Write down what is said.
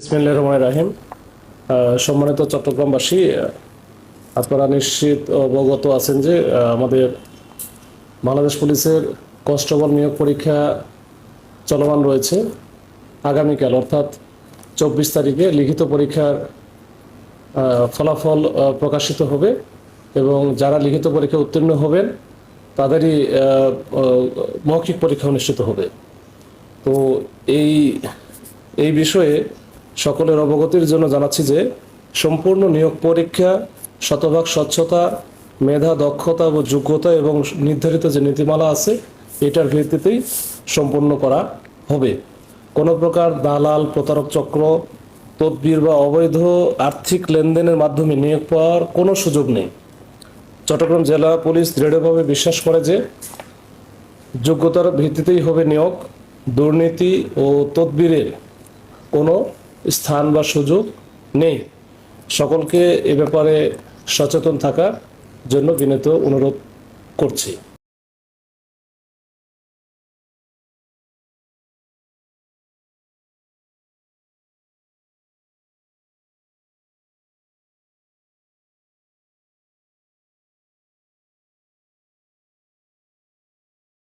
বিসমিল্লাহির রহমানির রহিম। সম্মানিত চট্টগ্রামবাসী, আপনারা নিশ্চিত অবগত আছেন যে আমাদের বাংলাদেশ পুলিশের কনস্টেবল নিয়োগ পরীক্ষা চলমান রয়েছে। আগামীকাল অর্থাৎ 24 তারিখে লিখিত পরীক্ষার ফলাফল প্রকাশিত হবে এবং যারা লিখিত পরীক্ষা উত্তীর্ণ হবেন তাদেরই মৌখিক পরীক্ষা অনুষ্ঠিত হবে। তো এই বিষয়ে সকলের অবগতির জন্য জানাচ্ছি যে সম্পূর্ণ নিয়োগ পরীক্ষা শতভাগ স্বচ্ছতা, মেধা, দক্ষতা ও যোগ্যতা এবং নির্ধারিত যে নীতিমালা আছে এটার ভিত্তিতেই সম্পূর্ণ করা হবে। কোনো প্রকার দালাল, প্রতারক চক্র, তদবির বা অবৈধ আর্থিক লেনদেনের মাধ্যমে নিয়োগ পাওয়ার কোনো সুযোগ নেই। চট্টগ্রাম জেলা পুলিশ দৃঢ়ভাবে বিশ্বাস করে যে যোগ্যতার ভিত্তিতেই হবে নিয়োগ। দুর্নীতি ও তদবিরের কোনো স্থান বা সুযোগ নেই। সকলকে এ ব্যাপারে সচেতন থাকার জন্য বিনীত অনুরোধ করছি।